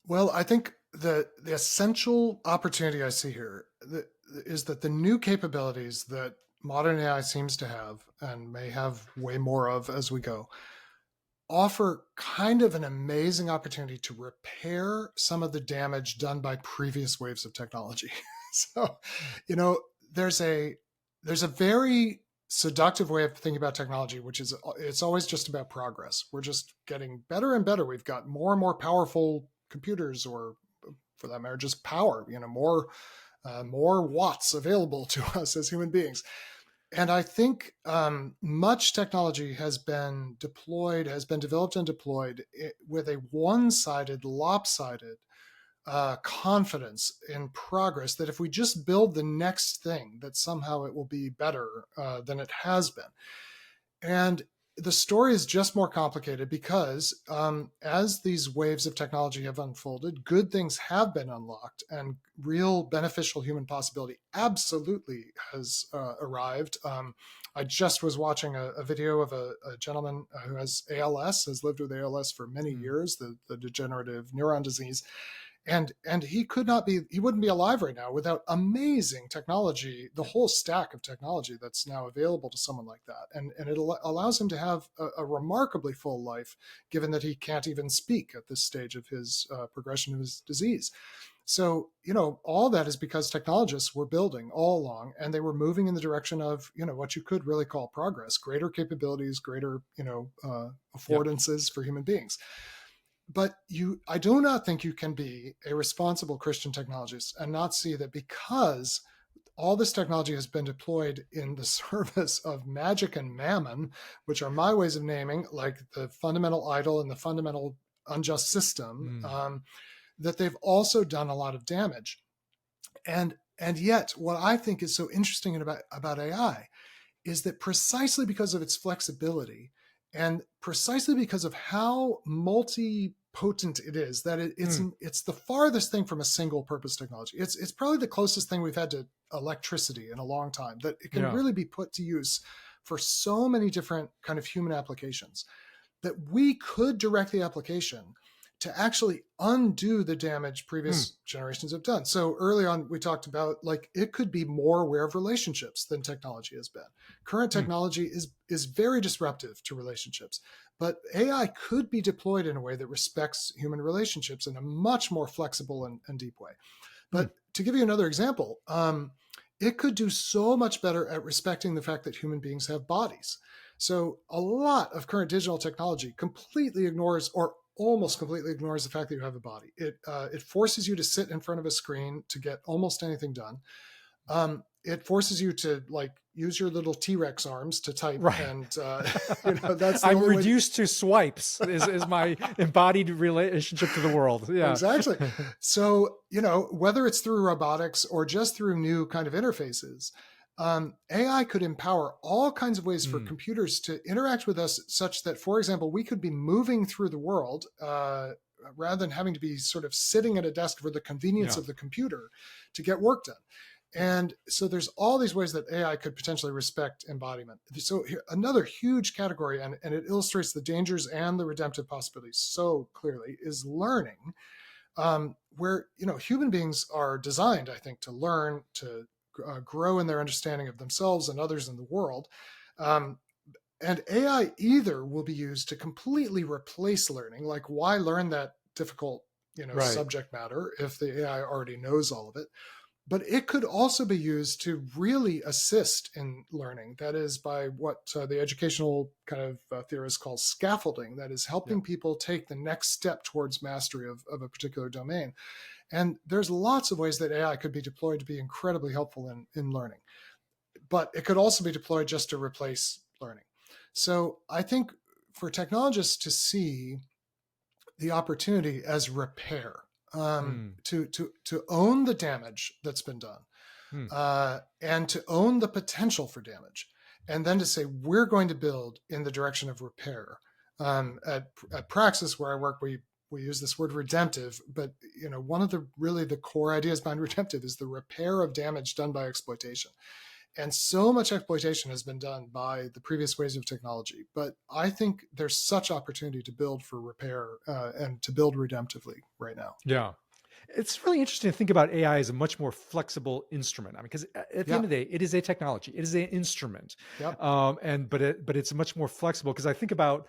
Well, I think the essential opportunity I see here is that the new capabilities that modern AI seems to have, and may have way more of as we go, offer kind of an amazing opportunity to repair some of the damage done by previous waves of technology. So, there's a very seductive way of thinking about technology, which is it's always just about progress. We're just getting better and better. We've got more and more powerful computers, or for that matter, just power, more watts available to us as human beings. And I think much technology has been developed and deployed with a one-sided, lopsided confidence in progress, that if we just build the next thing, that somehow it will be better than it has been. And the story is just more complicated because as these waves of technology have unfolded, good things have been unlocked, and real beneficial human possibility absolutely has arrived. I just was watching a video of a gentleman who has ALS, has lived with ALS for many years, the degenerative neuron disease. And he wouldn't be alive right now without amazing technology, the whole stack of technology that's now available to someone like that. And it allows him to have a remarkably full life, given that he can't even speak at this stage of his progression of his disease. So, all that is because technologists were building all along, and they were moving in the direction of, what you could really call progress, greater capabilities, greater, affordances for human beings. But I do not think you can be a responsible Christian technologist and not see that because all this technology has been deployed in the service of magic and mammon, which are my ways of naming, like the fundamental idol and the fundamental unjust system, that they've also done a lot of damage. And yet, what I think is so interesting about AI is that precisely because of its flexibility and precisely because of how multi-potent it is, that it's the farthest thing from a single purpose technology. It's probably the closest thing we've had to electricity in a long time, that it can really be put to use for so many different kind of human applications, that we could direct the application to actually undo the damage previous generations have done. So early on, we talked about, like, it could be more aware of relationships than technology has been. Current technology is very disruptive to relationships, but AI could be deployed in a way that respects human relationships in a much more flexible and deep way. But to give you another example, it could do so much better at respecting the fact that human beings have bodies. So a lot of current digital technology completely ignores, or almost completely ignores, the fact that you have a body. It forces you to sit in front of a screen to get almost anything done. It forces you to, like, use your little T-Rex arms to type, and that's the I'm only reduced to swipes is my embodied relationship to the world. Yeah, exactly. So, whether it's through robotics or just through new kind of interfaces, AI could empower all kinds of ways for computers to interact with us, such that, for example, we could be moving through the world rather than having to be sort of sitting at a desk for the convenience of the computer to get work done. And so there's all these ways that AI could potentially respect embodiment. So here, another huge category, and it illustrates the dangers and the redemptive possibilities so clearly, is learning, where human beings are designed, I think, to learn, to grow in their understanding of themselves and others in the world. And AI either will be used to completely replace learning, like, why learn that difficult subject matter if the AI already knows all of it? But it could also be used to really assist in learning. That is, by what the educational kind of theorists call scaffolding, that is helping people take the next step towards mastery of a particular domain. And there's lots of ways that AI could be deployed to be incredibly helpful in learning. But it could also be deployed just to replace learning. So I think for technologists to see the opportunity as repair, to own the damage that's been done, and to own the potential for damage, and then to say, we're going to build in the direction of repair. At Praxis, where I work, we use this word redemptive, but one of the core ideas behind redemptive is the repair of damage done by exploitation. And so much exploitation has been done by the previous ways of technology. But I think there's such opportunity to build for repair and to build redemptively right now. Yeah. It's really interesting to think about AI as a much more flexible instrument. I mean, because at the end of the day, it is a technology, it is an instrument, but it's much more flexible. Because I think about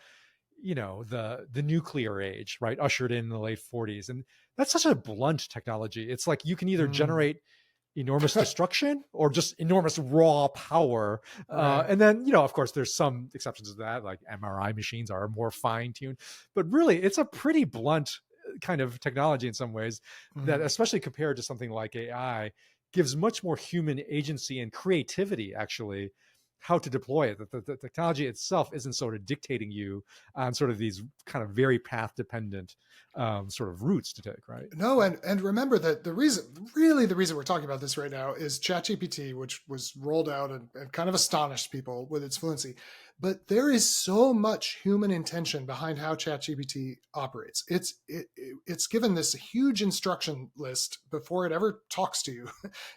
the nuclear age, right, ushered in the late 40s, and that's such a blunt technology. It's like you can either generate enormous destruction or just enormous raw power. And then, of course, there's some exceptions to that, like MRI machines are more fine-tuned. But really, it's a pretty blunt kind of technology in some ways that, especially compared to something like AI, gives much more human agency and creativity, actually, how to deploy it. The technology itself isn't sort of dictating you on sort of these kind of very path dependent sort of routes to take, right? No, and remember that the reason we're talking about this right now is ChatGPT, which was rolled out and kind of astonished people with its fluency. But there is so much human intention behind how ChatGPT operates. It's given this huge instruction list before it ever talks to you.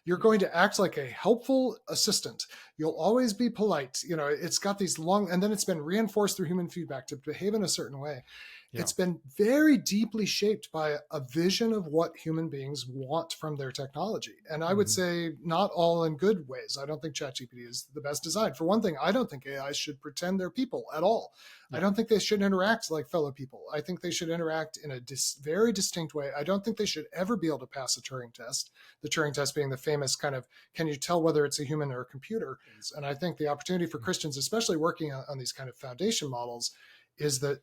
You're going to act like a helpful assistant. You'll always be polite. It's got these long, and then it's been reinforced through human feedback to behave in a certain way. Yeah. It's been very deeply shaped by a vision of what human beings want from their technology. And I would say not all in good ways. I don't think ChatGPT is the best design. For one thing, I don't think AI should pretend they're people at all. Yeah. I don't think they should interact like fellow people. I think they should interact in a very distinct way. I don't think they should ever be able to pass a Turing test, the Turing test being the famous kind of, can you tell whether it's a human or a computer? And I think the opportunity for Christians, especially working on these kind of foundation models, is the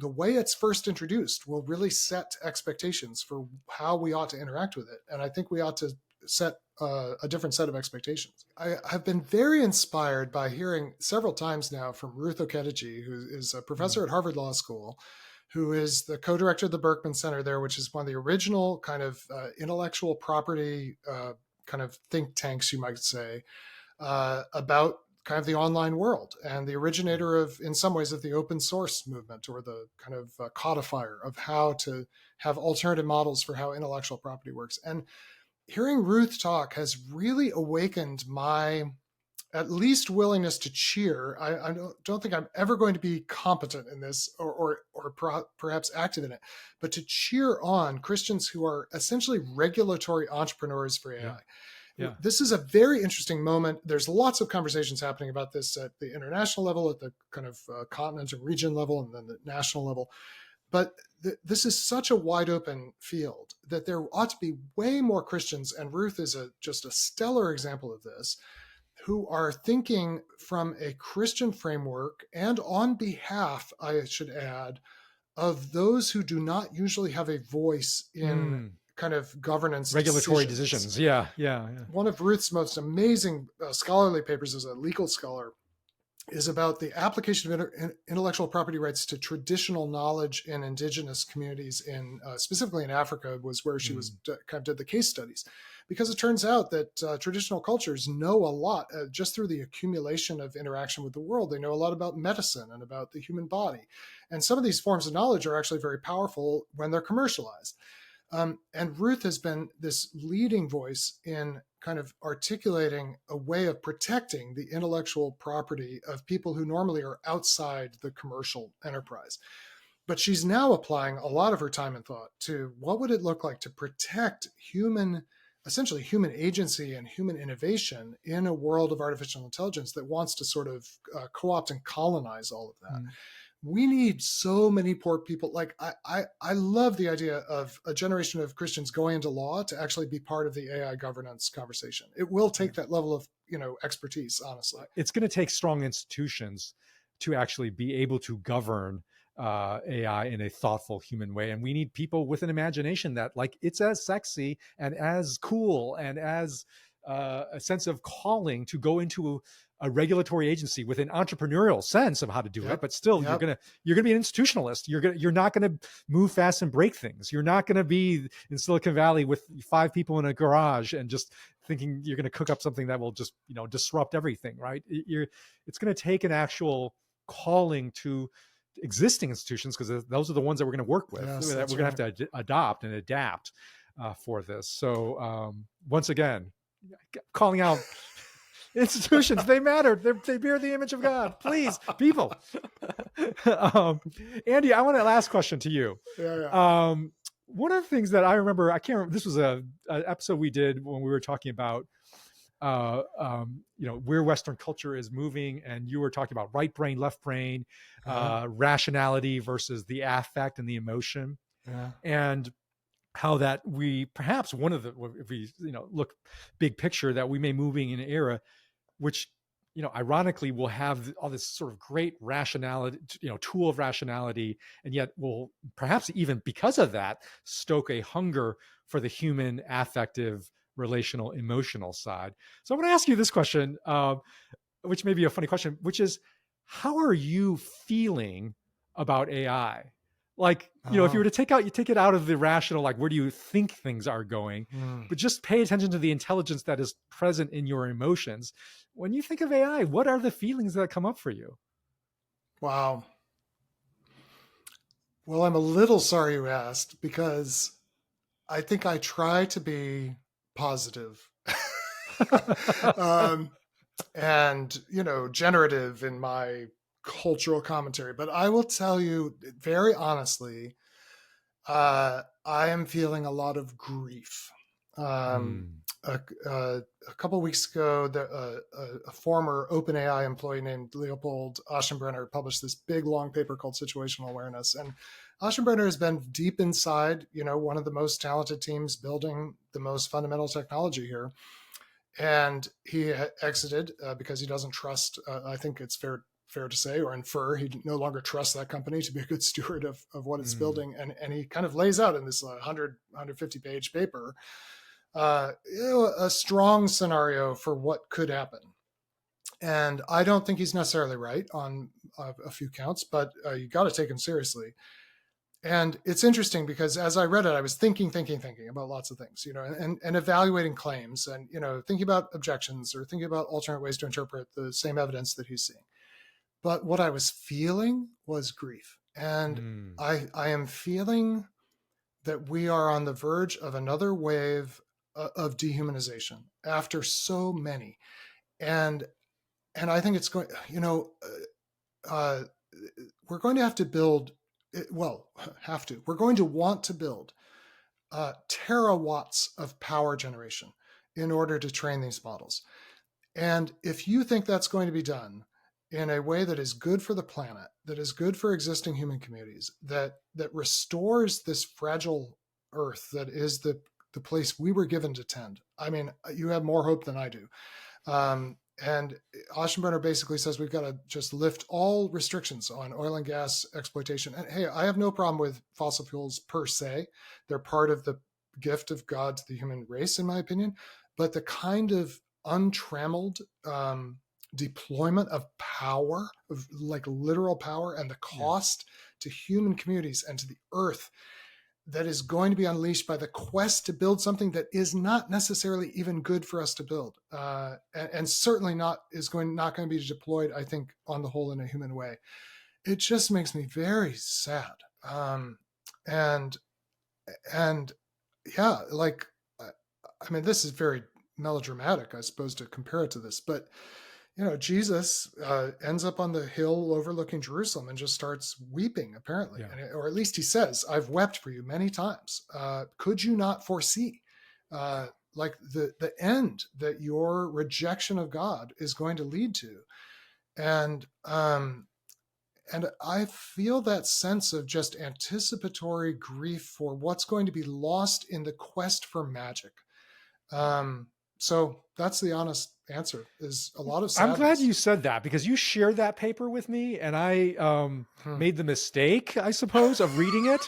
way it's first introduced will really set expectations for how we ought to interact with it. And I think we ought to set a different set of expectations. I have been very inspired by hearing several times now from Ruth Okediji, who is a professor at Harvard Law School, who is the co-director of the Berkman Center there, which is one of the original kind of intellectual property kind of think tanks, you might say, about kind of the online world, and the originator of, in some ways, of the open source movement, or the kind of codifier of how to have alternative models for how intellectual property works. And hearing Ruth talk has really awakened my at least willingness to cheer. I don't think I'm ever going to be competent in this, or perhaps active in it, but to cheer on Christians who are essentially regulatory entrepreneurs for AI. Yeah. This is a very interesting moment. There's lots of conversations happening about this at the international level, at the kind of continent and region level, and then the national level. But this is such a wide open field that there ought to be way more Christians, and Ruth is just a stellar example of this, who are thinking from a Christian framework, and on behalf, I should add, of those who do not usually have a voice in kind of governance regulatory decisions. Yeah. One of Ruth's most amazing scholarly papers as a legal scholar is about the application of intellectual property rights to traditional knowledge in indigenous communities in specifically in Africa, was where she was kind of did the case studies. Because it turns out that traditional cultures know a lot just through the accumulation of interaction with the world. They know a lot about medicine and about the human body. And some of these forms of knowledge are actually very powerful when they're commercialized. And Ruth has been this leading voice in kind of articulating a way of protecting the intellectual property of people who normally are outside the commercial enterprise. But she's now applying a lot of her time and thought to what would it look like to protect essentially human agency and human innovation in a world of artificial intelligence that wants to sort of co-opt and colonize all of that. We need so many poor people. Like I love the idea of a generation of Christians going into law to actually be part of the AI governance conversation. It will take that level of expertise, honestly. It's going to take strong institutions to actually be able to govern AI in a thoughtful human way. And we need people with an imagination that, like, it's as sexy and as cool and as a sense of calling to go into a regulatory agency with an entrepreneurial sense of how to do it, but still you're gonna be an institutionalist. You're not gonna move fast and break things. You're not gonna be in Silicon Valley with 5 people in a garage and just thinking you're gonna cook up something that will just disrupt everything, right? It's gonna take an actual calling to existing institutions, because those are the ones that we're going to work with, that we're going to have to adopt and adapt for this. So once again, calling out institutions. They matter. They bear the image of God. Please, people. Andy, I want to last question to you. One of the things that I remember, I can't remember, this was an episode we did when we were talking about where Western culture is moving, and you were talking about right brain, left brain, rationality versus the affect and the emotion, and how that we perhaps if we look big picture, that we may moving in an era which ironically will have all this sort of great rationality, tool of rationality, and yet will perhaps even because of that stoke a hunger for the human affective, relational, emotional side. So I'm going to ask you this question, which may be a funny question, which is, how are you feeling about AI? Like, if you were to take it out of the rational, like, where do you think things are going, but just pay attention to the intelligence that is present in your emotions. When you think of AI, what are the feelings that come up for you? Wow. Well, I'm a little sorry you asked, because I think I try to be positive and, generative in my cultural commentary. But I will tell you very honestly, I am feeling a lot of grief. A couple of weeks ago, a former OpenAI employee named Leopold Aschenbrenner published this big, long paper called Situational Awareness. And Aschenbrenner has been deep inside, one of the most talented teams building the most fundamental technology here. And he exited because he doesn't trust, I think it's fair to say or infer, he no longer trusts that company to be a good steward of what it's building. And he kind of lays out in this 150 page paper a strong scenario for what could happen. And I don't think he's necessarily right on a few counts, but you got to take him seriously. And it's interesting because as I read it, I was thinking about lots of things, and evaluating claims and, thinking about objections or thinking about alternate ways to interpret the same evidence that he's seeing. But what I was feeling was grief. And Mm. I am feeling that we are on the verge of another wave of dehumanization after so many. And I think it's going, uh, we're going to have to build, we're going to want to build terawatts of power generation in order to train these models. And if you think that's going to be done in a way that is good for the planet, that is good for existing human communities, that restores this fragile earth that is the place we were given to tend, I mean, you have more hope than I do. And Oceanbrenner basically says we've got to just lift all restrictions on oil and gas exploitation. And hey, I have no problem with fossil fuels per se. They're part of the gift of God to the human race, in my opinion. But the kind of untrammeled deployment of power, of like literal power, and the cost to human communities and to the earth that is going to be unleashed by the quest to build something that is not necessarily even good for us to build, and certainly not going to be deployed, I think, on the whole, in a human way. It just makes me very sad, and yeah, like, I mean, this is very melodramatic, I suppose, to compare it to this, but Jesus ends up on the hill overlooking Jerusalem and just starts weeping, apparently. Or at least he says, I've wept for you many times. Could you not foresee like the end that your rejection of God is going to lead to? And I feel that sense of just anticipatory grief for what's going to be lost in the quest for magic. So that's the honest answer, is a lot of sadness. I'm glad you said that, because you shared that paper with me and I made the mistake, I suppose, of reading it.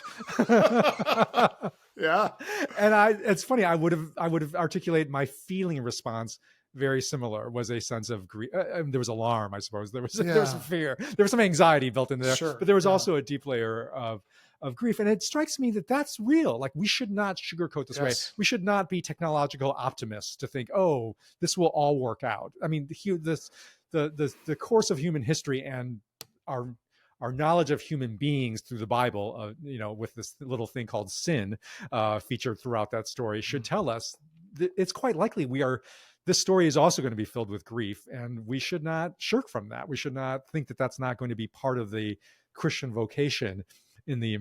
Yeah. And it's funny, I would have articulated my feeling response very similar. Was a sense of grief. There was alarm, I suppose. There was some fear. There was some anxiety built in there, Sure, but there was also a deep layer of grief. And it strikes me that that's real. Like, we should not sugarcoat this way. We should not be technological optimists to think, oh, this will all work out. I mean, the course of human history and our knowledge of human beings through the Bible, with this little thing called sin featured throughout that story, should tell us that it's quite likely this story is also going to be filled with grief, and we should not shirk from that. We should not think that that's not going to be part of the Christian vocation in the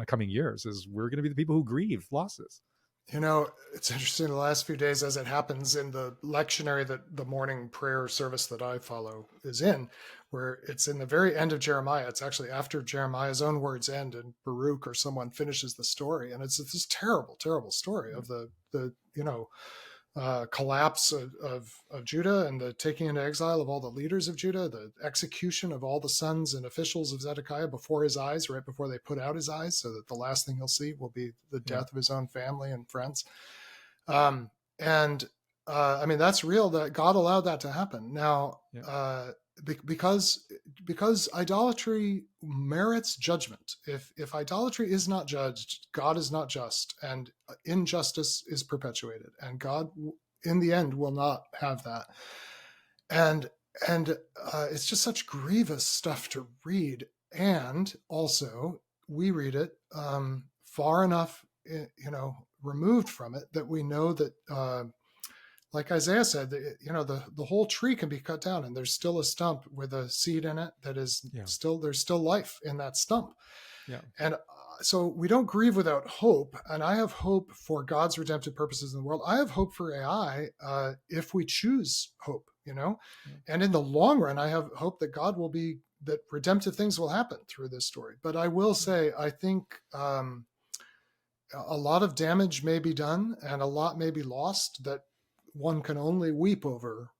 coming years, is we're going to be the people who grieve losses. It's interesting, the last few days, as it happens in the lectionary that the morning prayer service that I follow is in, where it's in the very end of Jeremiah. It's actually after Jeremiah's own words end and Baruch or someone finishes the story. And it's this terrible, terrible story of the collapse of Judah and the taking into exile of all the leaders of Judah, the execution of all the sons and officials of Zedekiah before his eyes, right before they put out his eyes, so that the last thing he'll see will be the death of his own family and friends. I mean, that's real, that God allowed that to happen. Now, because idolatry merits judgment. If idolatry is not judged, God is not just, and injustice is perpetuated, and God in the end will not have that. And it's just such grievous stuff to read. And also, we read it far enough removed from it that we know that like Isaiah said, the whole tree can be cut down and there's still a stump with a seed in it that is there's still life in that stump. Yeah. And so we don't grieve without hope. And I have hope for God's redemptive purposes in the world. I have hope for AI if we choose hope, and in the long run, I have hope that that redemptive things will happen through this story. But I will say, I think a lot of damage may be done and a lot may be lost that one can only weep over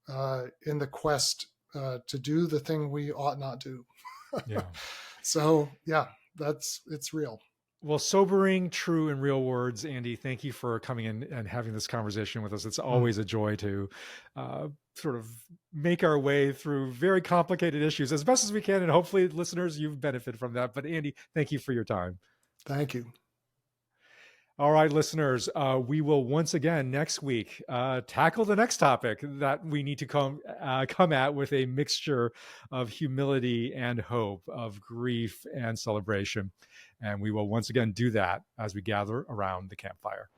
in the quest to do the thing we ought not do. Yeah. So yeah, it's real. Well, sobering, true, and real words, Andy. Thank you for coming in and having this conversation with us. It's always a joy to sort of make our way through very complicated issues as best as we can. And hopefully, listeners, you've benefited from that. But Andy, thank you for your time. Thank you. All right, listeners, we will once again next week tackle the next topic that we need to come at with a mixture of humility and hope, of grief and celebration. And we will once again do that as we gather around the campfire.